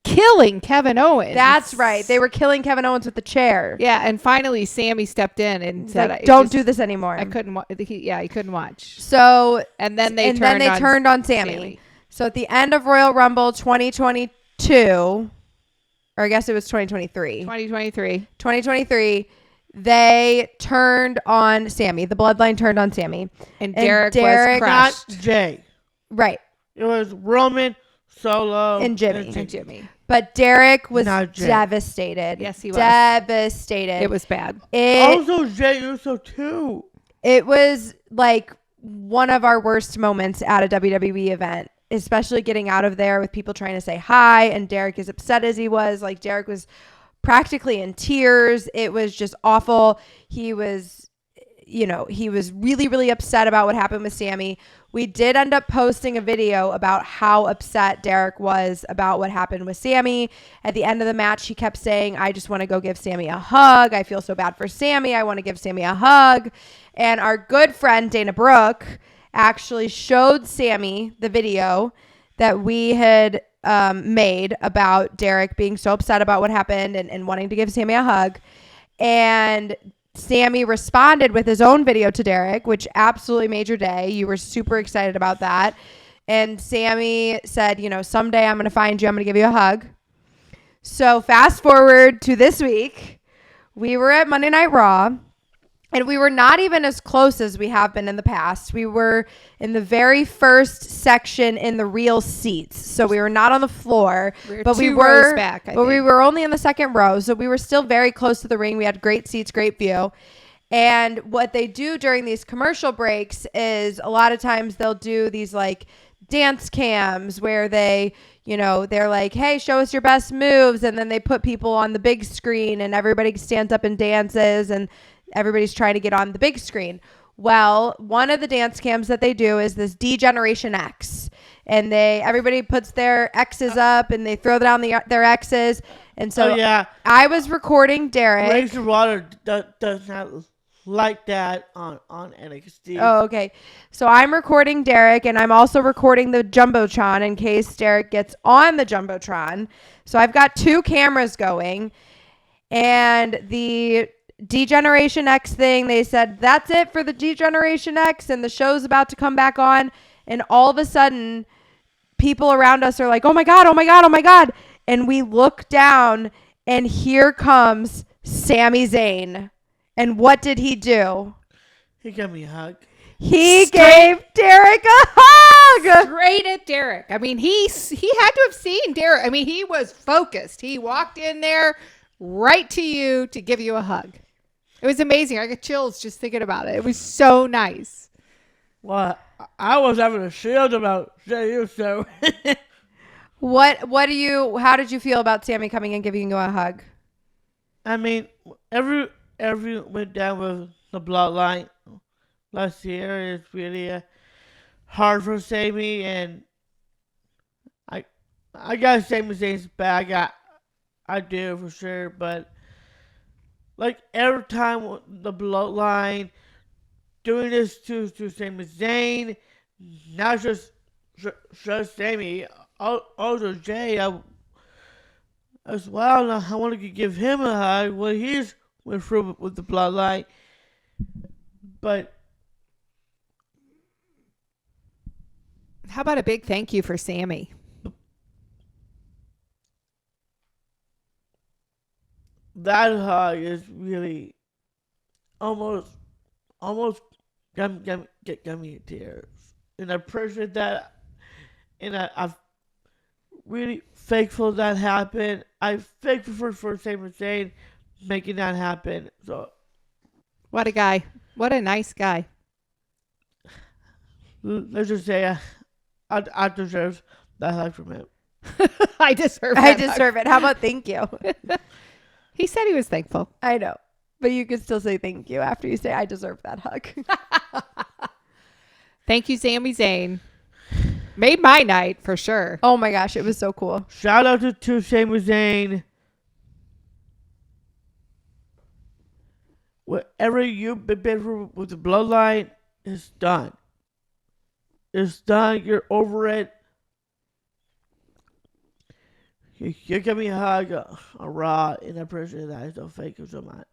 killing Kevin Owens. That's right. They were killing Kevin Owens with the chair. Yeah, and finally Sami stepped in and said, like, "Don't do this anymore." I couldn't he couldn't watch. So And then they turned on Sami. So at the end of Royal Rumble 2022, or I guess it was 2023. 2023, they turned on Sami. The bloodline turned on Sami. And Derek was crushed. Not Jay. Right. It was Roman, Solo, And Jimmy. And Jimmy. But Derek was Not Jay. devastated. Yes, he was. Devastated. It was bad. Also Jay Uso too. It was like one of our worst moments at a WWE event, especially getting out of there with people trying to say hi. And Derek, as upset as he was, like Derek was practically in tears. It was just awful. He was really, really upset about what happened with Sami. We did end up posting a video about how upset Derek was about what happened with Sami. At the end of the match, he kept saying, "I just want to go give Sami a hug. I feel so bad for Sami. I want to give Sami a hug." And our good friend Dana Brooke actually showed Sami the video that we had made about Derek being so upset about what happened and wanting to give Sami a hug. And Sami responded with his own video to Derek, which absolutely made your day. You were super excited about that. And Sami said, "Someday I'm going to find you. I'm going to give you a hug." So fast forward to this week, we were at Monday Night Raw. And we were not even as close as we have been in the past. We were in the very first section in the real seats. So we were not on the floor. But we were back, we were only in the second row. So we were still very close to the ring. We had great seats, great view. And what they do during these commercial breaks is a lot of times they'll do these like dance cams where they, they're like, "Hey, show us your best moves." And then they put people on the big screen and everybody stands up and dances. And everybody's trying to get on the big screen. Well, one of the dance cams that they do is this D-Generation X. And everybody puts their X's up and they throw down their X's. And so I was recording Derek. Razor Water does not like that on NXT. Oh, okay. So I'm recording Derek, and I'm also recording the Jumbotron in case Derek gets on the Jumbotron. So I've got 2 cameras going. And the D-Generation X thing, they said, that's it for the D-Generation X, and the show's about to come back on. And all of a sudden, people around us are like, oh my God, oh my God, oh my God. And we look down, and here comes Sami Zayn. And what did he do? He gave me a hug. He gave Derek a hug. Straight at Derek. I mean, he had to have seen Derek. I mean, he was focused. He walked in there right to you to give you a hug. It was amazing. I got chills just thinking about it. It was so nice. Well, I was having a shield about you, so. How did you feel about Sami coming and giving you a hug? I mean, every went down with the bloodline last year. It's really hard for Sami, and I got Sami Zayn's back. I do for sure, but like every time the bloodline doing this to Sami Zayn, not just Sami, also Jay as well. I want to give him a hug when he's went through with the bloodline, but how about a big thank you for Sami? That hug is really almost got me tears, and I appreciate that, and I'm really thankful that happened. I'm thankful for Sami Zayn making that happen. So, what a guy! What a nice guy. Let's just say I deserve that hug from him. I deserve it. How about thank you? He said he was thankful. I know. But you could still say thank you after you say I deserve that hug. Thank you, Sami Zayn. Made my night for sure. Oh my gosh, it was so cool. Shout out to Sami Zayn. Whatever you've been through with the bloodline is done. It's done. You're over it. You give me a hug, a raw, and I appreciate that. So thank you so much.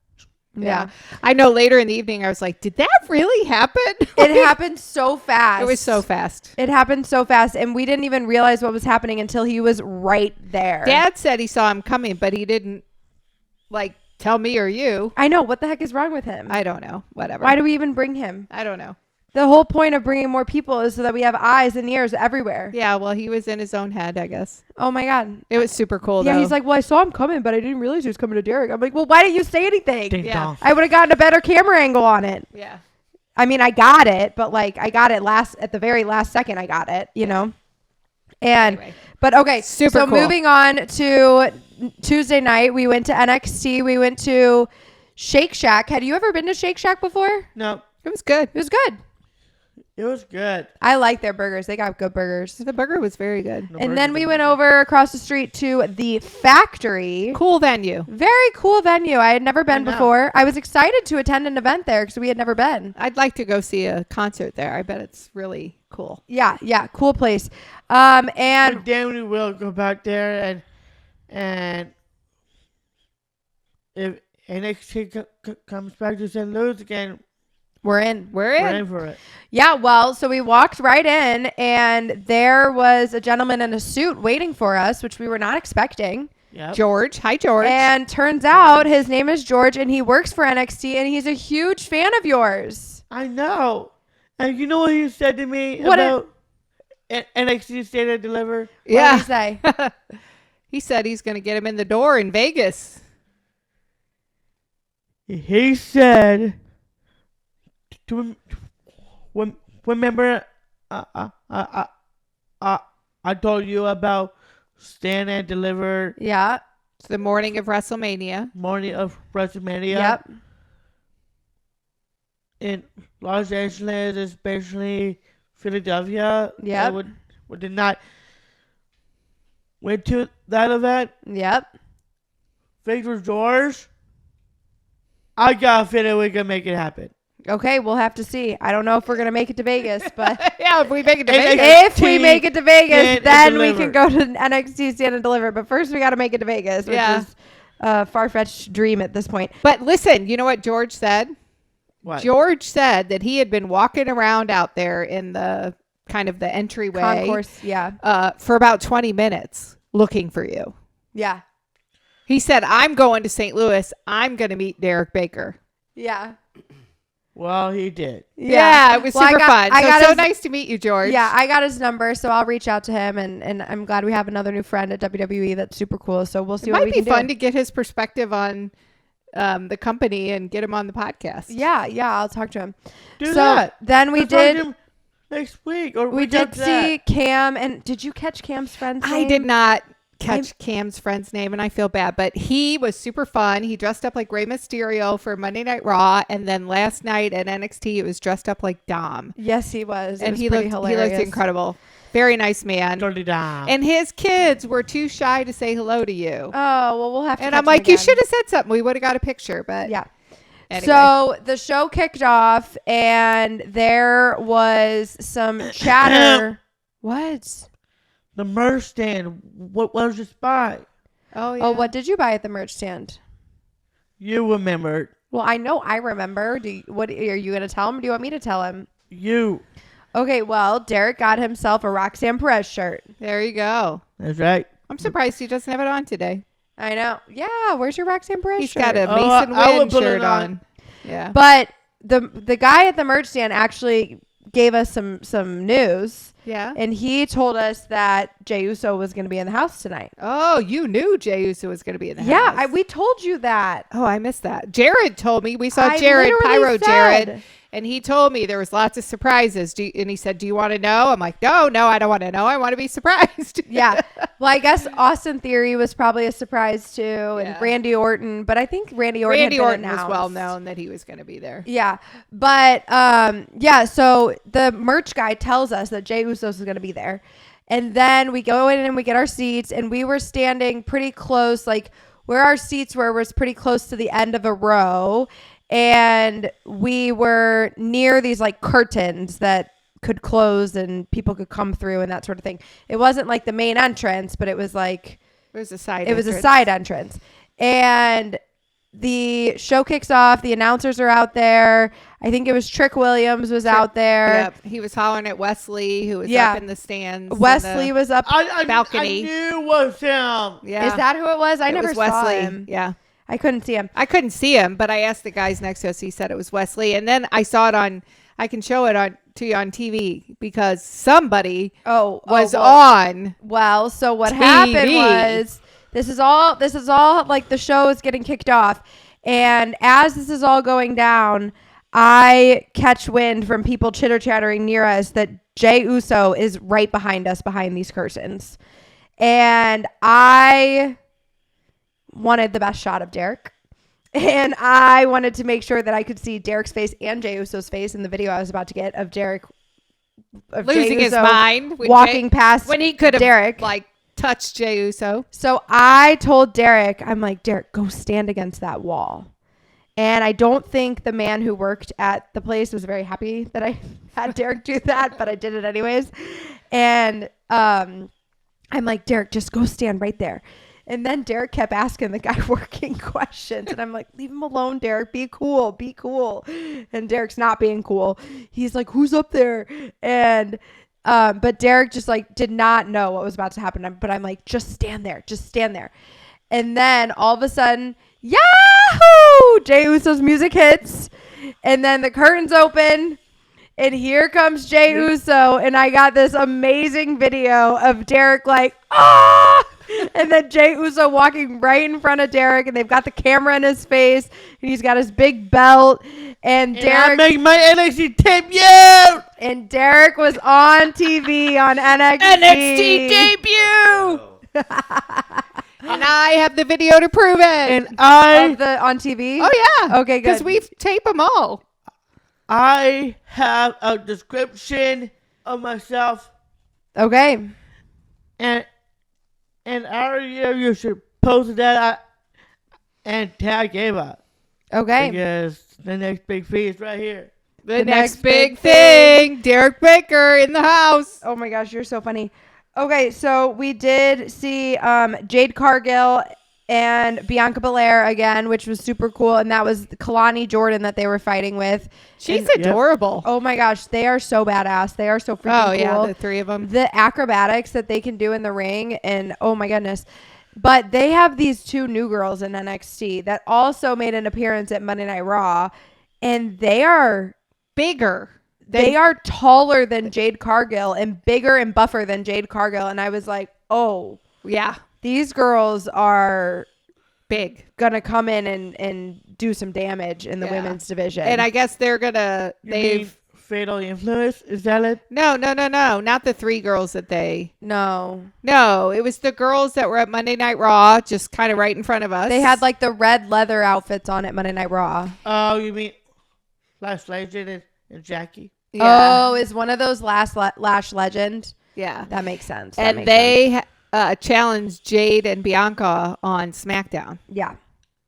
Yeah. I know later in the evening I was like, did that really happen? It happened so fast. It was so fast. It happened so fast, and we didn't even realize what was happening until he was right there. Dad said he saw him coming, but he didn't tell me or you. I know. What the heck is wrong with him? I don't know. Whatever. Why do we even bring him? I don't know. The whole point of bringing more people is so that we have eyes and ears everywhere. Yeah, well, he was in his own head, I guess. Oh my God. It was super cool, Yeah, though. he's like, well, I saw him coming, but I didn't realize he was coming to Derek. I'm like, well, why didn't you say anything? Ding Yeah. dong. I would have gotten a better camera angle on it. Yeah. I mean, I got it, but I got it at the very last second I got it, you know? And, Anyway. but okay. Super so cool. moving on to Tuesday night, we went to NXT. We went to Shake Shack. Had you ever been to Shake Shack before? No, It was good. It was good. it was good. I like their burgers. They got good burgers. The burger was very good. And then we went over across the street to the Factory. Cool venue. Very cool venue. I had never been I know. before. I was excited to attend an event there because we had never been. I'd like to go see a concert there. I bet it's really cool. Yeah, cool place. And then we will go back there and if NXT comes back to St. Louis again, we're in. We're in. we're in for it. Yeah, well, so we walked right in, and there was a gentleman in a suit waiting for us, which we were not expecting. Yep. George. Hi, George. And turns out his name is George, and he works for NXT, and he's a huge fan of yours. I know. And you know what he said to me What about NXT Stand and Deliver? What yeah. did he say? He said he's going to get him in the door in Vegas. He said to remember I told you about Stand and Deliver Yeah. It's the morning of WrestleMania. morning of WrestleMania. Yep. in Los Angeles, especially Philadelphia. Yep. Would did not went to that event. Yep. Victor George. I got a feeling we can make it happen. Okay, we'll have to see. I don't know if we're gonna make it to Vegas, but Yeah, if we make it to If- Vegas. if we make it to Vegas, Stand and then we deliver. can go to NXT Stand and Deliver. But first, we got to make it to Vegas, which Yeah. is a far-fetched dream at this point. But listen, you know what George said? What? George said that he had been walking around out there in the kind of the entryway Concourse, yeah, for about 20 minutes looking for you. yeah, He said, I'm going to St. Louis. I'm going to meet Derek Baker. yeah. Well, he did. Yeah, it was Well, super fun. I got So his- nice to meet you, George. Yeah, I got his number, so I'll reach out to him, and I'm glad we have another new friend at WWE that's super cool. So we'll see It what might we be can fun do. to get his perspective on the company and get him on the podcast. Yeah, I'll talk to him. Do so that. then we Let's find did him next week. Or we week did after that. see Cam, and did you catch Cam's friend's I name? did not catch Cam's friend's name, and I feel bad, but he was super fun. He dressed up like Rey Mysterio for Monday Night Raw, and then last night at NXT, it was dressed up like Dom, Yes, he was. It and was he pretty looked hilarious. incredible. Very nice man. Dirty Dom. And his kids were too shy to say hello to you. Oh well, we'll have to. And catch I'm him like, you again. should have said something. We would have got a picture, but Yeah. anyway. So the show kicked off, and there was some chatter. What? The merch stand. What was your spot? Oh yeah. Oh, what did you buy at the merch stand? You remembered. Well, I know I remember. What are you going to tell him? Do you want me to tell him? You. Okay, well, Derek got himself a Roxanne Perez shirt. There you go. That's right. I'm surprised he doesn't have it on today. I know. Yeah, where's your Roxanne Perez He's shirt? got a Oh, Mason I would Wynn put it shirt on. on. Yeah. But the guy at the merch stand actually gave us some news, Yeah. and he told us that Jey Uso was going to be in the house tonight. Oh, you knew Jey Uso was going to be in the Yeah, house. we told you that. Oh, I missed that. Jared told me. We saw I Jared, literally Pyro said. Jared, and he told me there was lots of surprises. And he said, do you want to know? I'm like, no, I don't want to know. I want to be surprised. Yeah. Well, I guess Austin Theory was probably a surprise too, and Yeah. Randy Orton. But I think Randy Orton Randy had been Orton was announced. well known that he was going to be there. Yeah. But yeah, so the merch guy tells us that Jey Uso is going to be there. And then we go in and we get our seats, and we were standing pretty close, like where our seats were was pretty close to the end of a row. And we were near these like curtains that could close and people could come through and that sort of thing. It wasn't like the main entrance, but it was like It was a side. it was a entrance. side entrance. And the show kicks off. The announcers are out there. I think it was Trick Williams was out there. Yep. He was hollering at Wesley, who was Yeah. up in the stands. in Wesley the- was up. balcony. I knew it was him. Yeah. Is that who it was? I It never was saw Wesley. him. Yeah. I couldn't see him. I couldn't see him, but I asked the guys next to us. He said it was Wesley, and then I saw it on. I can show it on to you on TV because somebody was on. Well, so what TV. happened was this is all like the show is getting kicked off, and as this is all going down, I catch wind from people chitter chattering near us that Jey Uso is right behind us behind these curtains, and I wanted the best shot of Derek. And I wanted to make sure that I could see Derek's face and Jey Uso's face in the video I was about to get of Derek of Jey Losing his Uso mind when walking past when he could have Derek. like touched Jey Uso. So I told Derek, I'm like, Derek, go stand against that wall. And I don't think the man who worked at the place was very happy that I had Derek do that, but I did it anyways. And I'm like, Derek, just go stand right there. And then Derek kept asking the guy working questions. And I'm like, leave him alone, Derek. Be cool. Be cool. And Derek's not being cool. He's like, who's up there? And but Derek just like did not know what was about to happen. But I'm like, just stand there. Just stand there. And then all of a sudden, Yahoo! Jey Uso's music hits. And then the curtains open. And here comes Jey Uso. And I got this amazing video of Derek like, ah! And then Jey Uso walking right in front of Derek. And they've got the camera in his face. And he's got his big belt. And I Derek make my NXT tape, yeah! and Derek was on TV on NXT. NXT debut. And I have the video to prove it. And I on TV. Oh yeah. Okay, good. Because we tape them all. I have a description of myself, Okay. and you should post that and tag Ava Okay. because the next big thing is right here. The next big thing. Derek Baker in the house. Oh my gosh, you're so funny. Okay, so we did see Jade Cargill and Bianca Belair again, which was super cool, and that was Kalani Jordan that they were fighting with. She's And- adorable. Oh my gosh, they are so badass. They are so freaking cool. Yeah, the three of them. The acrobatics that they can do in the ring, and oh my goodness. But they have these two new girls in NXT that also made an appearance at Monday Night Raw, and they are Bigger. they are taller than Jade Cargill and bigger and buffer than Jade Cargill, and I was like, oh, Yeah, these girls are big. gonna come in and do some damage in the Yeah. women's division. And I guess they're gonna. You mean Fatal Influence? Is that it? No, not the three girls that they. no, No, it was the girls that were at Monday Night Raw, just kind of right in front of us. they had like the red leather outfits on at Monday Night Raw. Oh, you mean Lash Legend and Jackie? yeah, Oh, is one of those Lash Legend? yeah. That makes sense. That And makes sense. they challenged Jade and Bianca on SmackDown. Yeah.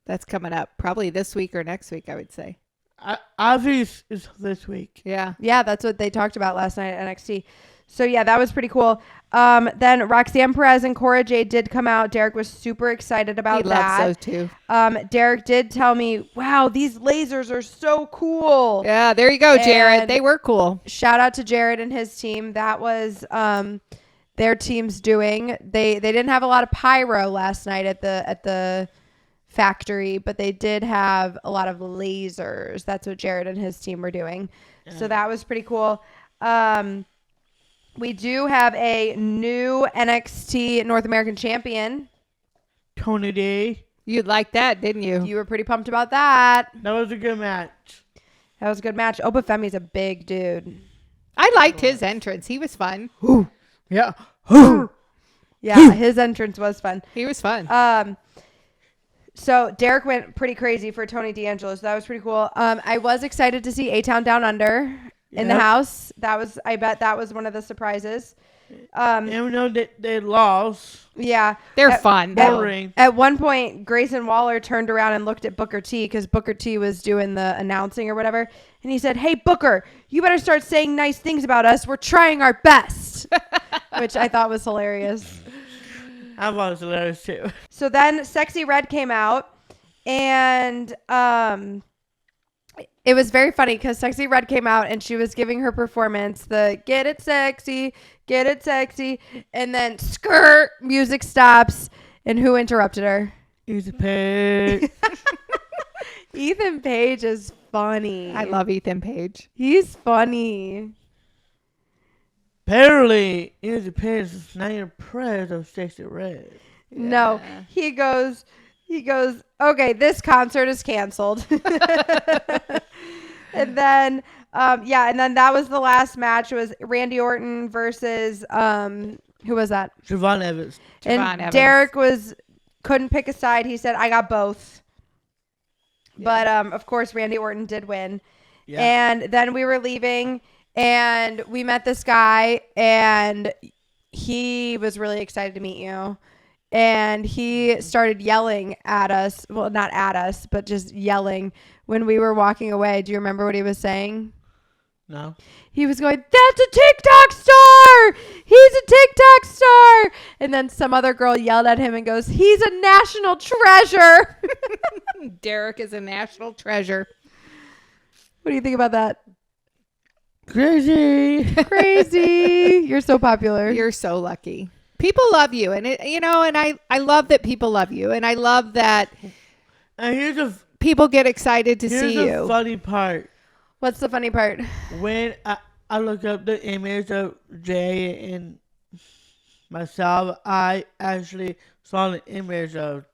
That's coming up probably this week or next week, I would say. I think it's this week. Yeah. Yeah, that's what they talked about last night at NXT. So yeah, that was pretty cool. Then Roxanne Perez and Cora Jade did come out. Derek was super excited about He that. loves those two. Derek did tell me, wow, these lasers are so cool. Yeah, there you go, Jared. And- They were cool. Shout out to Jared and his team. That was their team's doing. They didn't have a lot of pyro last night at the factory, but they did have a lot of lasers. That's what Jared and his team were doing. So that was pretty cool. We do have a new NXT North American champion. Tony D. You'd like that, didn't you? You were pretty pumped about that. That was a good match. That was a good match. Oba Femi's a big dude. I liked his entrance. He was fun. Yeah. Yeah, his entrance was fun. He was fun. So Derek went pretty crazy for Tony D'Angelo, so that was pretty cool. I was excited to see A-Town Down Under in the Yep. house. I bet that was one of the surprises. Even though they lost, Yeah. They're at- fun. that though. ring. At one point, Grayson Waller turned around and looked at Booker T because Booker T was doing the announcing or whatever. And he said, "Hey, Booker, you better start saying nice things about us. We're trying our best," which I thought was hilarious. I thought it was hilarious too. So then Sexyy Red came out, and it was very funny because Sexyy Red came out and she was giving her performance, the get it sexy, and then skirt, music stops, and who interrupted her? He's a pig. Ethan Page is funny. I love Ethan Page. He's funny. Apparently, he's a pig is not impressed of Sexyy Red. No, he goes, okay, this concert is canceled. And then, and then that was the last match. It was Randy Orton versus, who was that? Javon Evans. And Javon Evans. Derek couldn't pick a side. He said, I got both. But, of course, Randy Orton did win. Yeah. And then we were leaving and we met this guy and he was really excited to meet you. And he started yelling at us. Well, not at us, but just yelling when we were walking away. Do you remember what he was saying? No. He was going, "That's a TikTok star! He's a TikTok star!" And then some other girl yelled at him and goes, "He's a national treasure!" Derek is a national treasure. What do you think about that? Crazy. Crazy. You're so popular. You're so lucky. People love you, and and I love that people love you, and I love that And here's people get excited to see the you. funny part. What's the funny part? When I look up the image of Jay and myself, I actually saw the image of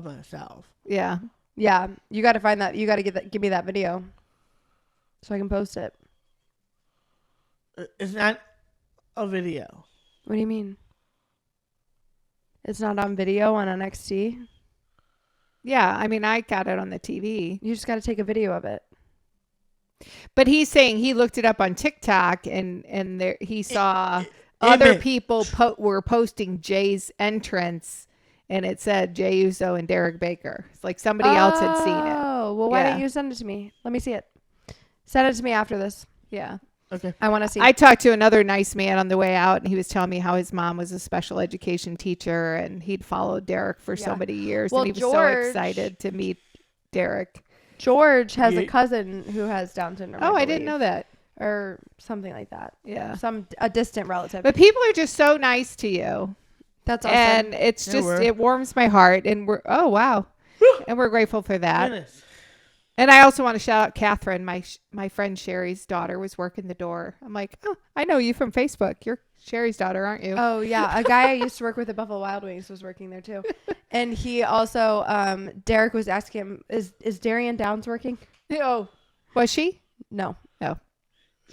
myself. Yeah. Yeah, you got to find that. You got to give me that video so I can post it. It's not a video. What do you mean? It's not on video on NXT? Yeah, I mean, I got it on the TV. You just got to take a video of it. But he's saying he looked it up on TikTok and there he saw other people were posting Jay's entrance, and it said Jay Uso and Derek Baker. It's like somebody else had seen it. Oh, well, why don't you send it to me? Let me see it. Send it to me after this. Yeah. Okay. I want to see. I talked to another nice man on the way out, and he was telling me how his mom was a special education teacher, and he'd followed Derek for so many years, Well, and he was so excited to meet Derek. George has a cousin who has Down syndrome. Oh, I didn't know that. Or something like that. Yeah. A distant relative. But people are just so nice to you. That's awesome. And it's it warms my heart, and oh wow. And we're grateful for that. Goodness. And I also want to shout out Catherine, my friend Sherry's daughter was working the door. I'm like, oh, I know you from Facebook. You're Sherry's daughter, aren't you? Oh yeah, a guy I used to work with at Buffalo Wild Wings was working there too, and he also Derek was asking him, is Darian Downs working? Oh, was she? No, No.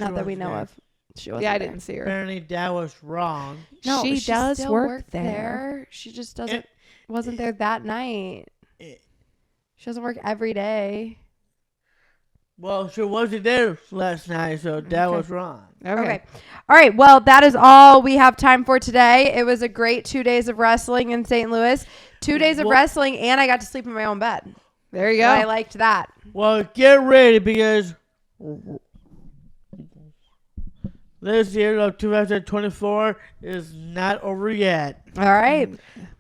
not that we know of. She wasn't. Yeah, I there. didn't see her. Apparently that was wrong. No, she does still work there. She just wasn't there that night. She doesn't work every day. Well, she wasn't there last night, so that was wrong. Okay. All right. Well, that is all we have time for today. It was a great 2 days of wrestling in St. Louis. 2 days of wrestling, and I got to sleep in my own bed. There you go. And I liked that. Well, get ready because this year of 2024 is not over yet. All right.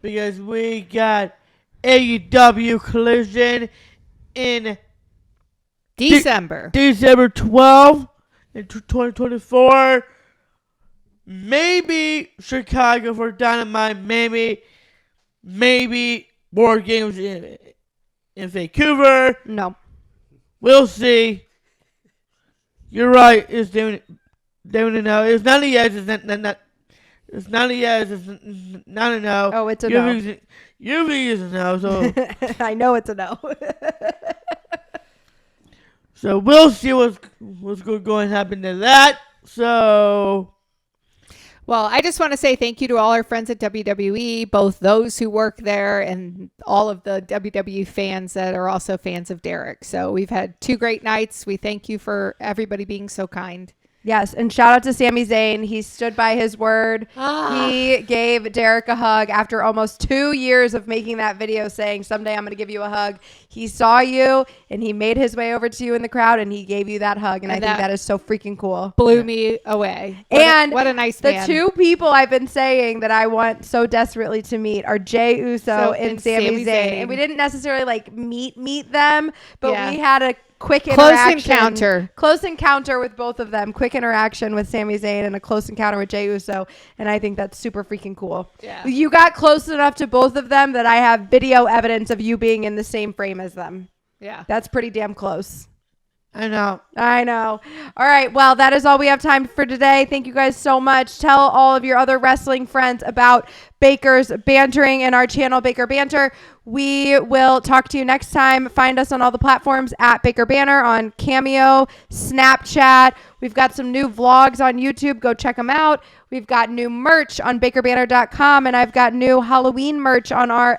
Because we got AEW Collision in December. December 12th in 2024. Maybe Chicago for Dynamite. Maybe more games in Vancouver. No. We'll see. You're right. It's doing it now. It's not a yes. It's not. It's not a yes. It's not a no. Oh, it's a no. Usually is a no. So I know it's a no. so we'll see what's going to happen to that. So. Well, I just want to say thank you to all our friends at WWE, both those who work there and all of the WWE fans that are also fans of Derek. So we've had 2 great nights. We thank you for everybody being so kind. Yes, and shout out to Sami Zayn. He stood by his word. He gave Derek a hug after almost 2 years of making that video saying, someday I'm going to give you a hug. He saw you, and he made his way over to you in the crowd, and he gave you that hug, and I think that is so freaking cool. Blew me away. What a nice man. The 2 people I've been saying that I want so desperately to meet are Jey Uso and Sami Zayn. And we didn't necessarily meet them, but we had a quick interaction. Close encounter with both of them. Quick interaction with Sami Zayn and a close encounter with Jey Uso. And I think that's super freaking cool. Yeah. You got close enough to both of them that I have video evidence of you being in the same frame as them. Yeah. That's pretty damn close. I know. All right. Well, that is all we have time for today. Thank you guys so much. Tell all of your other wrestling friends about Bakers Bantering and our channel, Baker Banter. We will talk to you next time. Find us on all the platforms at Baker Banter on Cameo, Snapchat. We've got some new vlogs on YouTube. Go check them out. We've got new merch on bakerbanter.com, and I've got new Halloween merch on my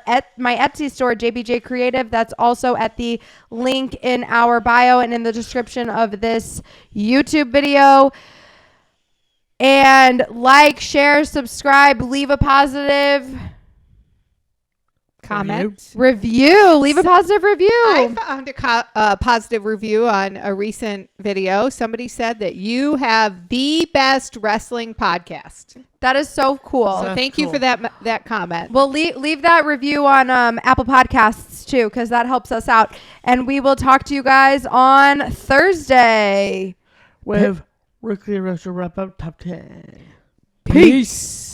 Etsy store, JBJ Creative. That's also at the link in our bio and in the description of this YouTube video. And like, share, subscribe, leave a positive comment. Review. Leave a positive review. I found a positive review on a recent video. Somebody said that you have the best wrestling podcast. That is so cool. So thank you for that comment. Well, leave that review on Apple Podcasts too, because that helps us out. And we will talk to you guys on Thursday With Ricky Russell wrap up top 10. Peace.